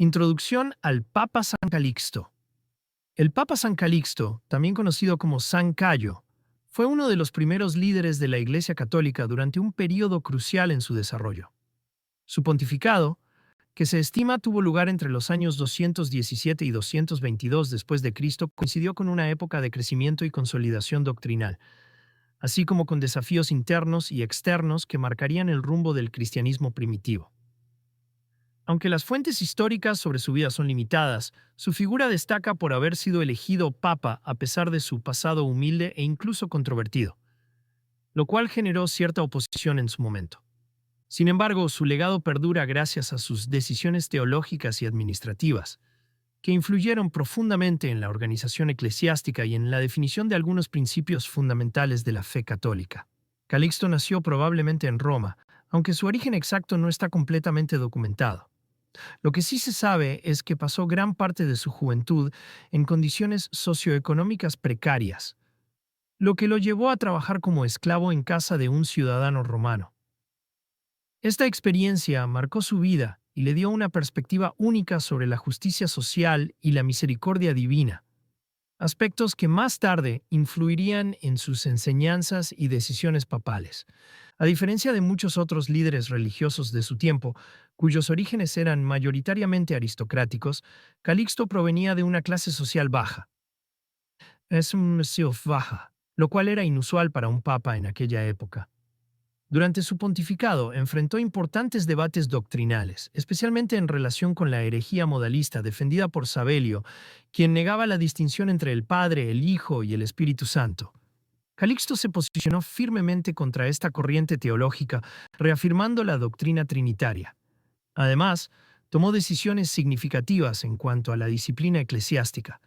Introducción al Papa San Calixto. El Papa San Calixto, también conocido como San Cayo, fue uno de los primeros líderes de la Iglesia Católica durante un período crucial en su desarrollo. Su pontificado, que se estima tuvo lugar entre los años 217 y 222 después de Cristo, coincidió con una época de crecimiento y consolidación doctrinal, así como con desafíos internos y externos que marcarían el rumbo del cristianismo primitivo. Aunque las fuentes históricas sobre su vida son limitadas, su figura destaca por haber sido elegido papa a pesar de su pasado humilde e incluso controvertido, lo cual generó cierta oposición en su momento. Sin embargo, su legado perdura gracias a sus decisiones teológicas y administrativas, que influyeron profundamente en la organización eclesiástica y en la definición de algunos principios fundamentales de la fe católica. Calixto nació probablemente en Roma, aunque su origen exacto no está completamente documentado. Lo que sí se sabe es que pasó gran parte de su juventud en condiciones socioeconómicas precarias, lo que lo llevó a trabajar como esclavo en casa de un ciudadano romano. Esta experiencia marcó su vida y le dio una perspectiva única sobre la justicia social y la misericordia divina, aspectos que más tarde influirían en sus enseñanzas y decisiones papales. A diferencia de muchos otros líderes religiosos de su tiempo, cuyos orígenes eran mayoritariamente aristocráticos, Calixto provenía de una clase social baja. Es un baja, lo cual era inusual para un papa en aquella época. Durante su pontificado enfrentó importantes debates doctrinales, especialmente en relación con la herejía modalista defendida por Sabelio, quien negaba la distinción entre el Padre, el Hijo y el Espíritu Santo. Calixto se posicionó firmemente contra esta corriente teológica, reafirmando la doctrina trinitaria. Además, tomó decisiones significativas en cuanto a la disciplina eclesiástica,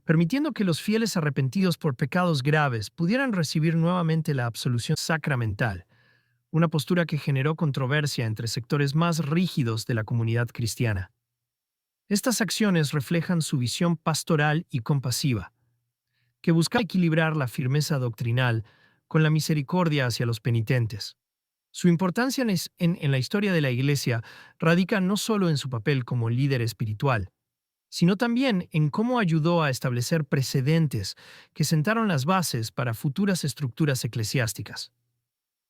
permitiendo que los fieles arrepentidos por pecados graves pudieran recibir nuevamente la absolución sacramental, una postura que generó controversia entre sectores más rígidos de la comunidad cristiana. Estas acciones reflejan su visión pastoral y compasiva, que busca equilibrar la firmeza doctrinal con la misericordia hacia los penitentes. Su importancia en la historia de la Iglesia radica no solo en su papel como líder espiritual, sino también en cómo ayudó a establecer precedentes que sentaron las bases para futuras estructuras eclesiásticas.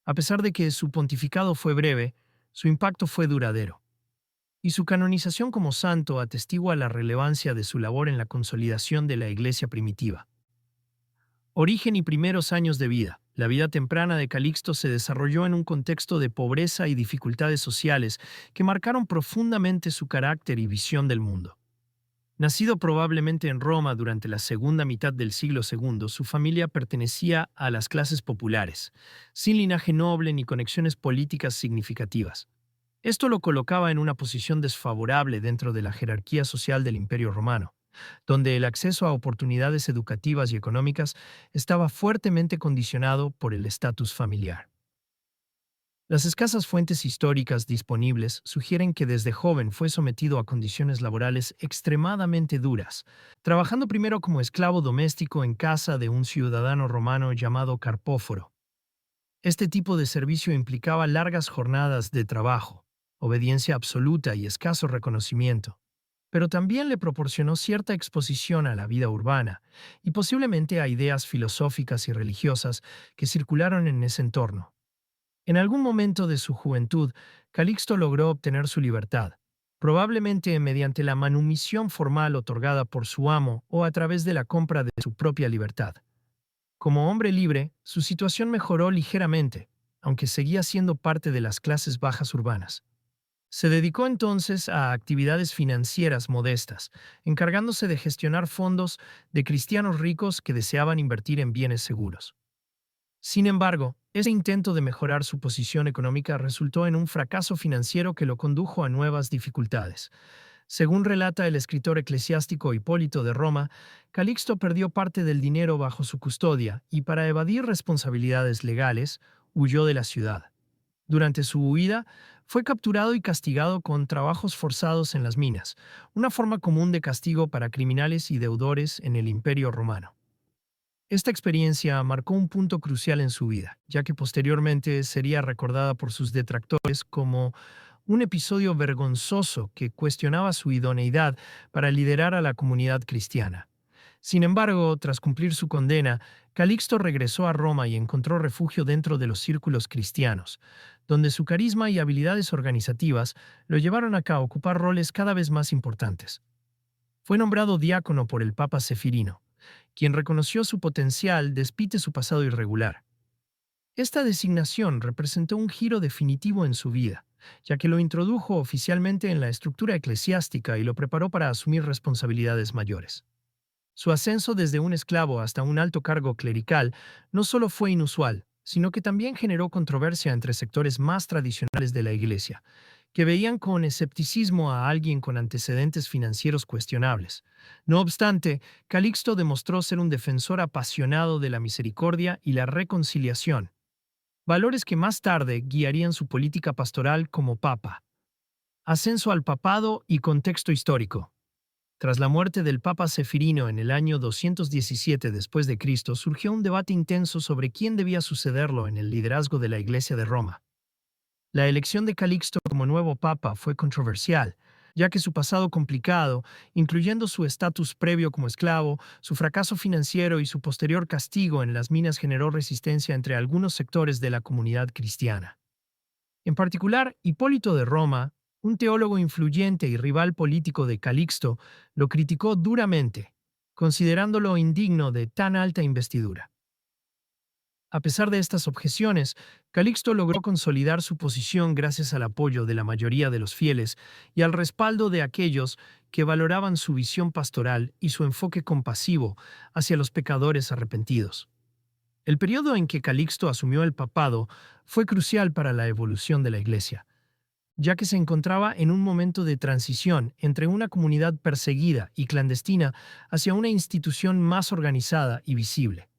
A pesar de que su pontificado fue breve, su impacto fue duradero, y su canonización como santo atestigua la relevancia de su labor en la consolidación de la Iglesia primitiva. Origen y primeros años de vida. La vida temprana de Calixto se desarrolló en un contexto de pobreza y dificultades sociales que marcaron profundamente su carácter y visión del mundo. Nacido probablemente en Roma durante la segunda mitad del siglo II, su familia pertenecía a las clases populares, sin linaje noble ni conexiones políticas significativas. Esto lo colocaba en una posición desfavorable dentro de la jerarquía social del Imperio Romano, donde el acceso a oportunidades educativas y económicas estaba fuertemente condicionado por el estatus familiar. Las escasas fuentes históricas disponibles sugieren que desde joven fue sometido a condiciones laborales extremadamente duras, trabajando primero como esclavo doméstico en casa de un ciudadano romano llamado Carpóforo. Este tipo de servicio implicaba largas jornadas de trabajo, obediencia absoluta y escaso reconocimiento, pero también le proporcionó cierta exposición a la vida urbana y posiblemente a ideas filosóficas y religiosas que circularon en ese entorno. En algún momento de su juventud, Calixto logró obtener su libertad, probablemente mediante la manumisión formal otorgada por su amo o a través de la compra de su propia libertad. Como hombre libre, su situación mejoró ligeramente, aunque seguía siendo parte de las clases bajas urbanas. Se dedicó entonces a actividades financieras modestas, encargándose de gestionar fondos de cristianos ricos que deseaban invertir en bienes seguros. Sin embargo, ese intento de mejorar su posición económica resultó en un fracaso financiero que lo condujo a nuevas dificultades. Según relata el escritor eclesiástico Hipólito de Roma, Calixto perdió parte del dinero bajo su custodia y para evadir responsabilidades legales, huyó de la ciudad. Durante su huida, fue capturado y castigado con trabajos forzados en las minas, una forma común de castigo para criminales y deudores en el Imperio Romano. Esta experiencia marcó un punto crucial en su vida, ya que posteriormente sería recordada por sus detractores como un episodio vergonzoso que cuestionaba su idoneidad para liderar a la comunidad cristiana. Sin embargo, tras cumplir su condena, Calixto regresó a Roma y encontró refugio dentro de los círculos cristianos, donde su carisma y habilidades organizativas lo llevaron a ocupar roles cada vez más importantes. Fue nombrado diácono por el Papa Sefirino, quien reconoció su potencial despite su pasado irregular. Esta designación representó un giro definitivo en su vida, ya que lo introdujo oficialmente en la estructura eclesiástica y lo preparó para asumir responsabilidades mayores. Su ascenso desde un esclavo hasta un alto cargo clerical no solo fue inusual, sino que también generó controversia entre sectores más tradicionales de la Iglesia, que veían con escepticismo a alguien con antecedentes financieros cuestionables. No obstante, Calixto demostró ser un defensor apasionado de la misericordia y la reconciliación, valores que más tarde guiarían su política pastoral como papa. Ascenso al papado y contexto histórico. Tras la muerte del Papa Sefirino en el año 217 después de Cristo, surgió un debate intenso sobre quién debía sucederlo en el liderazgo de la Iglesia de Roma. La elección de Calixto como nuevo papa fue controversial, ya que su pasado complicado, incluyendo su estatus previo como esclavo, su fracaso financiero y su posterior castigo en las minas generó resistencia entre algunos sectores de la comunidad cristiana. En particular, Hipólito de Roma, un teólogo influyente y rival político de Calixto, lo criticó duramente, considerándolo indigno de tan alta investidura. A pesar de estas objeciones, Calixto logró consolidar su posición gracias al apoyo de la mayoría de los fieles y al respaldo de aquellos que valoraban su visión pastoral y su enfoque compasivo hacia los pecadores arrepentidos. El periodo en que Calixto asumió el papado fue crucial para la evolución de la Iglesia, ya que se encontraba en un momento de transición entre una comunidad perseguida y clandestina hacia una institución más organizada y visible.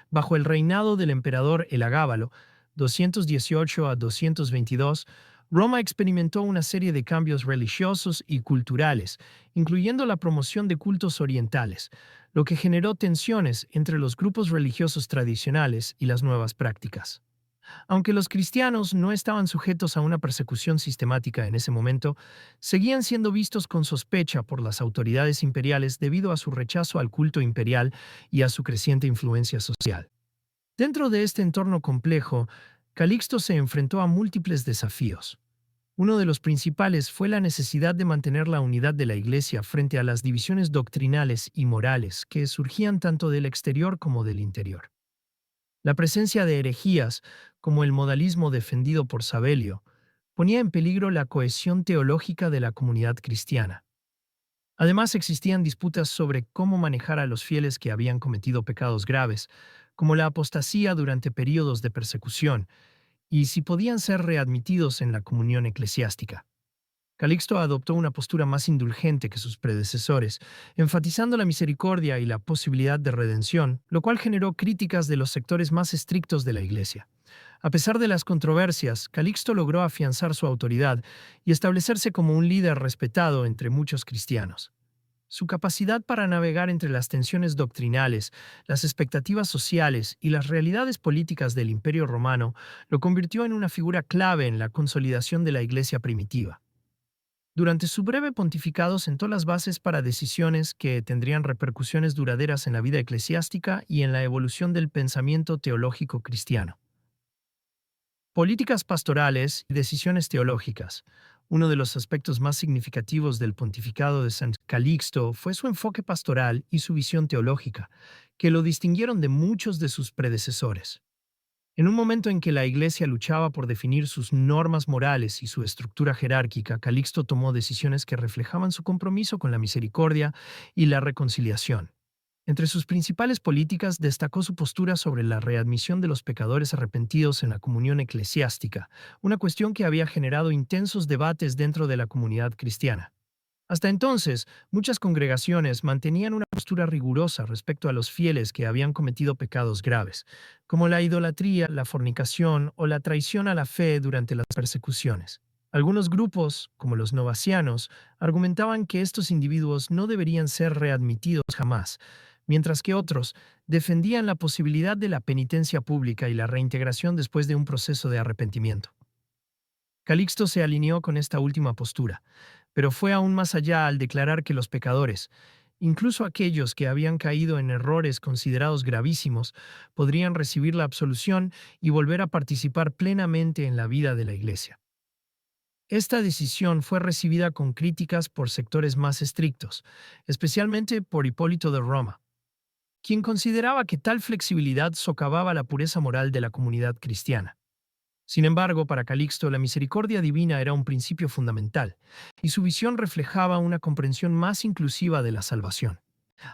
Bajo el reinado del emperador Elagábalo, 218 a 222, Roma experimentó una serie de cambios religiosos y culturales, incluyendo la promoción de cultos orientales, lo que generó tensiones entre los grupos religiosos tradicionales y las nuevas prácticas. Aunque los cristianos no estaban sujetos a una persecución sistemática en ese momento, seguían siendo vistos con sospecha por las autoridades imperiales debido a su rechazo al culto imperial y a su creciente influencia social. Dentro de este entorno complejo, Calixto se enfrentó a múltiples desafíos. Uno de los principales fue la necesidad de mantener la unidad de la Iglesia frente a las divisiones doctrinales y morales que surgían tanto del exterior como del interior. La presencia de herejías, como el modalismo defendido por Sabelio, ponía en peligro la cohesión teológica de la comunidad cristiana. Además, existían disputas sobre cómo manejar a los fieles que habían cometido pecados graves, como la apostasía durante períodos de persecución, y si podían ser readmitidos en la comunión eclesiástica. Calixto adoptó una postura más indulgente que sus predecesores, enfatizando la misericordia y la posibilidad de redención, lo cual generó críticas de los sectores más estrictos de la Iglesia. A pesar de las controversias, Calixto logró afianzar su autoridad y establecerse como un líder respetado entre muchos cristianos. Su capacidad para navegar entre las tensiones doctrinales, las expectativas sociales y las realidades políticas del Imperio Romano lo convirtió en una figura clave en la consolidación de la Iglesia primitiva. Durante su breve pontificado sentó las bases para decisiones que tendrían repercusiones duraderas en la vida eclesiástica y en la evolución del pensamiento teológico cristiano. Políticas pastorales y decisiones teológicas. Uno de los aspectos más significativos del pontificado de San Calixto fue su enfoque pastoral y su visión teológica, que lo distinguieron de muchos de sus predecesores. En un momento en que la Iglesia luchaba por definir sus normas morales y su estructura jerárquica, Calixto tomó decisiones que reflejaban su compromiso con la misericordia y la reconciliación. Entre sus principales políticas destacó su postura sobre la readmisión de los pecadores arrepentidos en la comunión eclesiástica, una cuestión que había generado intensos debates dentro de la comunidad cristiana. Hasta entonces, muchas congregaciones mantenían una postura rigurosa respecto a los fieles que habían cometido pecados graves, como la idolatría, la fornicación o la traición a la fe durante las persecuciones. Algunos grupos, como los novacianos, argumentaban que estos individuos no deberían ser readmitidos jamás, mientras que otros defendían la posibilidad de la penitencia pública y la reintegración después de un proceso de arrepentimiento. Calixto se alineó con esta última postura, pero fue aún más allá al declarar que los pecadores, incluso aquellos que habían caído en errores considerados gravísimos, podrían recibir la absolución y volver a participar plenamente en la vida de la Iglesia. Esta decisión fue recibida con críticas por sectores más estrictos, especialmente por Hipólito de Roma, quien consideraba que tal flexibilidad socavaba la pureza moral de la comunidad cristiana. Sin embargo, para Calixto la misericordia divina era un principio fundamental, y su visión reflejaba una comprensión más inclusiva de la salvación.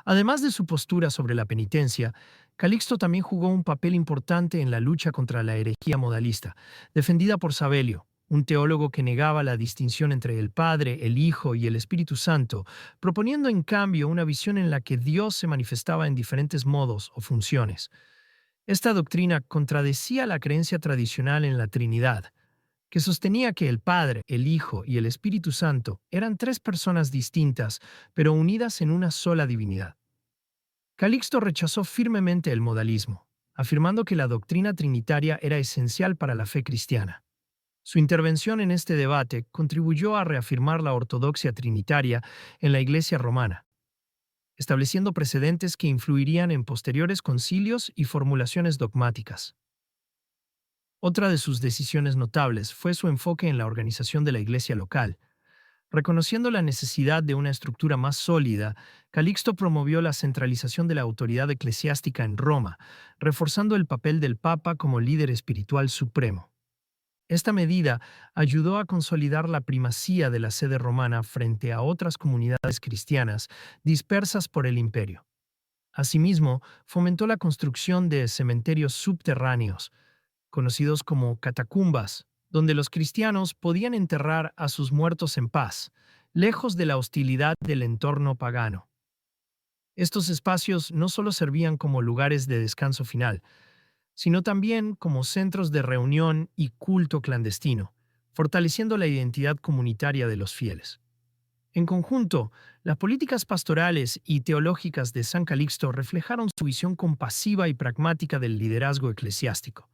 Además de su postura sobre la penitencia, Calixto también jugó un papel importante en la lucha contra la herejía modalista, defendida por Sabelio, un teólogo que negaba la distinción entre el Padre, el Hijo y el Espíritu Santo, proponiendo en cambio una visión en la que Dios se manifestaba en diferentes modos o funciones. Esta doctrina contradecía la creencia tradicional en la Trinidad, que sostenía que el Padre, el Hijo y el Espíritu Santo eran tres personas distintas, pero unidas en una sola divinidad. Calixto rechazó firmemente el modalismo, afirmando que la doctrina trinitaria era esencial para la fe cristiana. Su intervención en este debate contribuyó a reafirmar la ortodoxia trinitaria en la Iglesia romana, estableciendo precedentes que influirían en posteriores concilios y formulaciones dogmáticas. Otra de sus decisiones notables fue su enfoque en la organización de la Iglesia local. Reconociendo la necesidad de una estructura más sólida, Calixto promovió la centralización de la autoridad eclesiástica en Roma, reforzando el papel del Papa como líder espiritual supremo. Esta medida ayudó a consolidar la primacía de la sede romana frente a otras comunidades cristianas dispersas por el imperio. Asimismo, fomentó la construcción de cementerios subterráneos, conocidos como catacumbas, donde los cristianos podían enterrar a sus muertos en paz, lejos de la hostilidad del entorno pagano. Estos espacios no solo servían como lugares de descanso final, sino también como centros de reunión y culto clandestino, fortaleciendo la identidad comunitaria de los fieles. En conjunto, las políticas pastorales y teológicas de San Calixto reflejaron su visión compasiva y pragmática del liderazgo eclesiástico.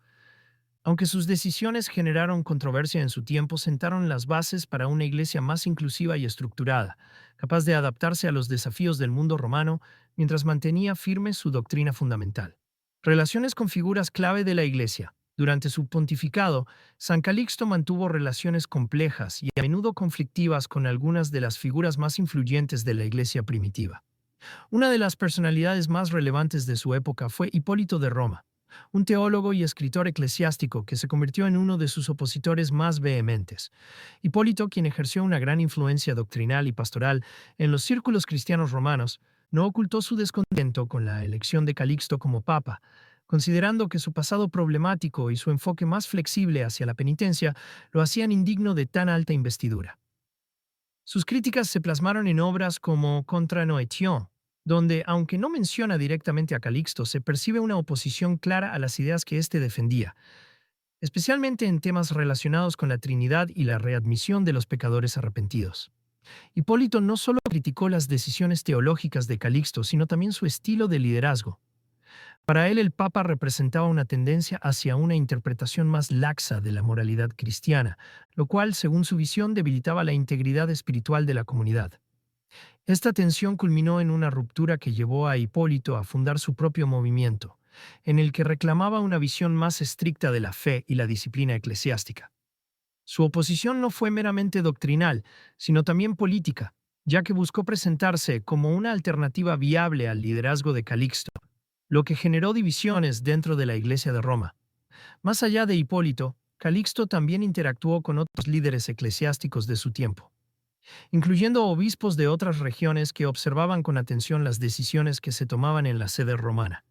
Aunque sus decisiones generaron controversia en su tiempo, sentaron las bases para una iglesia más inclusiva y estructurada, capaz de adaptarse a los desafíos del mundo romano mientras mantenía firme su doctrina fundamental. Relaciones con figuras clave de la iglesia. Durante su pontificado, San Calixto mantuvo relaciones complejas y a menudo conflictivas con algunas de las figuras más influyentes de la iglesia primitiva. Una de las personalidades más relevantes de su época fue Hipólito de Roma, un teólogo y escritor eclesiástico que se convirtió en uno de sus opositores más vehementes. Hipólito, quien ejerció una gran influencia doctrinal y pastoral en los círculos cristianos romanos, no ocultó su descontento con la elección de Calixto como papa, considerando que su pasado problemático y su enfoque más flexible hacia la penitencia lo hacían indigno de tan alta investidura. Sus críticas se plasmaron en obras como Contra Noétion, donde, aunque no menciona directamente a Calixto, se percibe una oposición clara a las ideas que éste defendía, especialmente en temas relacionados con la Trinidad y la readmisión de los pecadores arrepentidos. Hipólito no solo criticó las decisiones teológicas de Calixto, sino también su estilo de liderazgo. Para él, el Papa representaba una tendencia hacia una interpretación más laxa de la moralidad cristiana, lo cual, según su visión, debilitaba la integridad espiritual de la comunidad. Esta tensión culminó en una ruptura que llevó a Hipólito a fundar su propio movimiento, en el que reclamaba una visión más estricta de la fe y la disciplina eclesiástica. Su oposición no fue meramente doctrinal, sino también política, ya que buscó presentarse como una alternativa viable al liderazgo de Calixto, lo que generó divisiones dentro de la Iglesia de Roma. Más allá de Hipólito, Calixto también interactuó con otros líderes eclesiásticos de su tiempo, incluyendo obispos de otras regiones que observaban con atención las decisiones que se tomaban en la sede romana.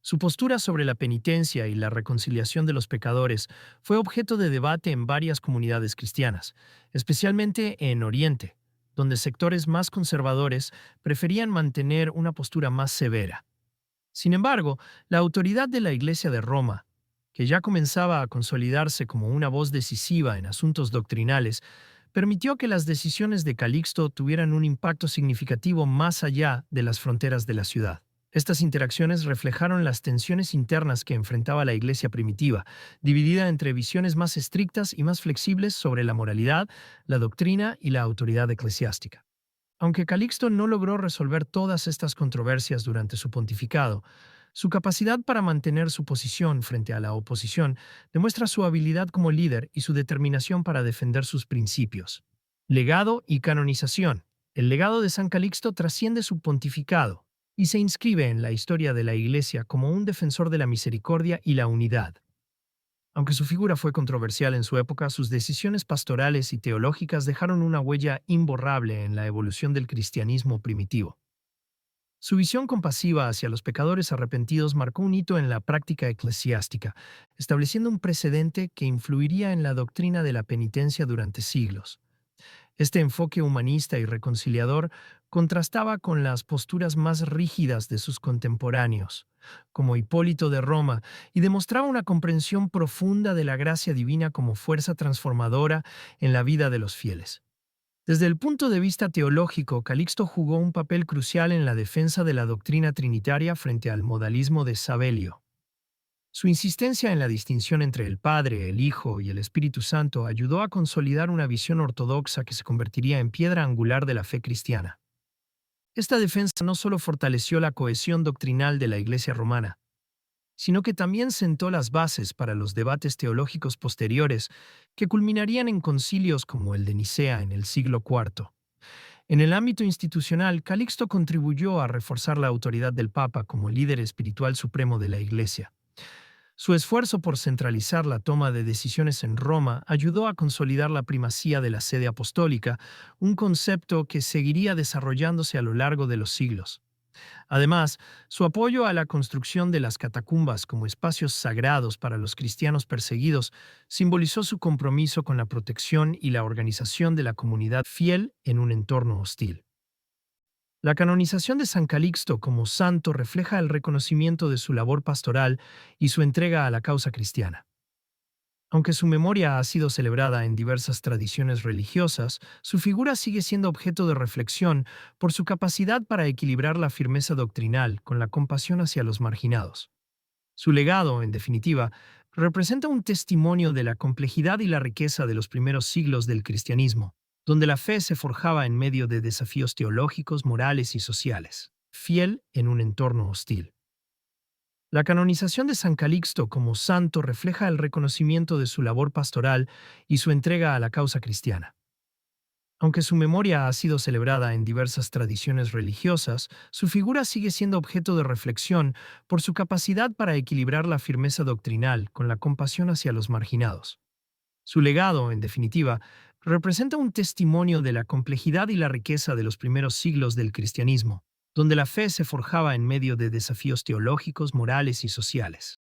Su postura sobre la penitencia y la reconciliación de los pecadores fue objeto de debate en varias comunidades cristianas, especialmente en Oriente, donde sectores más conservadores preferían mantener una postura más severa. Sin embargo, la autoridad de la Iglesia de Roma, que ya comenzaba a consolidarse como una voz decisiva en asuntos doctrinales, permitió que las decisiones de Calixto tuvieran un impacto significativo más allá de las fronteras de la ciudad. Estas interacciones reflejaron las tensiones internas que enfrentaba la Iglesia primitiva, dividida entre visiones más estrictas y más flexibles sobre la moralidad, la doctrina y la autoridad eclesiástica. Aunque Calixto no logró resolver todas estas controversias durante su pontificado, su capacidad para mantener su posición frente a la oposición demuestra su habilidad como líder y su determinación para defender sus principios. Legado y canonización. El legado de San Calixto trasciende su pontificado y se inscribe en la historia de la Iglesia como un defensor de la misericordia y la unidad. Aunque su figura fue controversial en su época, sus decisiones pastorales y teológicas dejaron una huella imborrable en la evolución del cristianismo primitivo. Su visión compasiva hacia los pecadores arrepentidos marcó un hito en la práctica eclesiástica, estableciendo un precedente que influiría en la doctrina de la penitencia durante siglos. Este enfoque humanista y reconciliador contrastaba con las posturas más rígidas de sus contemporáneos, como Hipólito de Roma, y demostraba una comprensión profunda de la gracia divina como fuerza transformadora en la vida de los fieles. Desde el punto de vista teológico, Calixto jugó un papel crucial en la defensa de la doctrina trinitaria frente al modalismo de Sabelio. Su insistencia en la distinción entre el Padre, el Hijo y el Espíritu Santo ayudó a consolidar una visión ortodoxa que se convertiría en piedra angular de la fe cristiana. Esta defensa no solo fortaleció la cohesión doctrinal de la Iglesia romana, sino que también sentó las bases para los debates teológicos posteriores que culminarían en concilios como el de Nicea en el siglo IV. En el ámbito institucional, Calixto contribuyó a reforzar la autoridad del Papa como líder espiritual supremo de la Iglesia. Su esfuerzo por centralizar la toma de decisiones en Roma ayudó a consolidar la primacía de la sede apostólica, un concepto que seguiría desarrollándose a lo largo de los siglos. Además, su apoyo a la construcción de las catacumbas como espacios sagrados para los cristianos perseguidos simbolizó su compromiso con la protección y la organización de la comunidad fiel en un entorno hostil. La canonización de San Calixto como santo refleja el reconocimiento de su labor pastoral y su entrega a la causa cristiana. Aunque su memoria ha sido celebrada en diversas tradiciones religiosas, su figura sigue siendo objeto de reflexión por su capacidad para equilibrar la firmeza doctrinal con la compasión hacia los marginados. Su legado, en definitiva, representa un testimonio de la complejidad y la riqueza de los primeros siglos del cristianismo, donde la fe se forjaba en medio de desafíos teológicos, morales y sociales, fiel en un entorno hostil. La canonización de San Calixto como santo refleja el reconocimiento de su labor pastoral y su entrega a la causa cristiana. Aunque su memoria ha sido celebrada en diversas tradiciones religiosas, su figura sigue siendo objeto de reflexión por su capacidad para equilibrar la firmeza doctrinal con la compasión hacia los marginados. Su legado, en definitiva, representa un testimonio de la complejidad y la riqueza de los primeros siglos del cristianismo, donde la fe se forjaba en medio de desafíos teológicos, morales y sociales.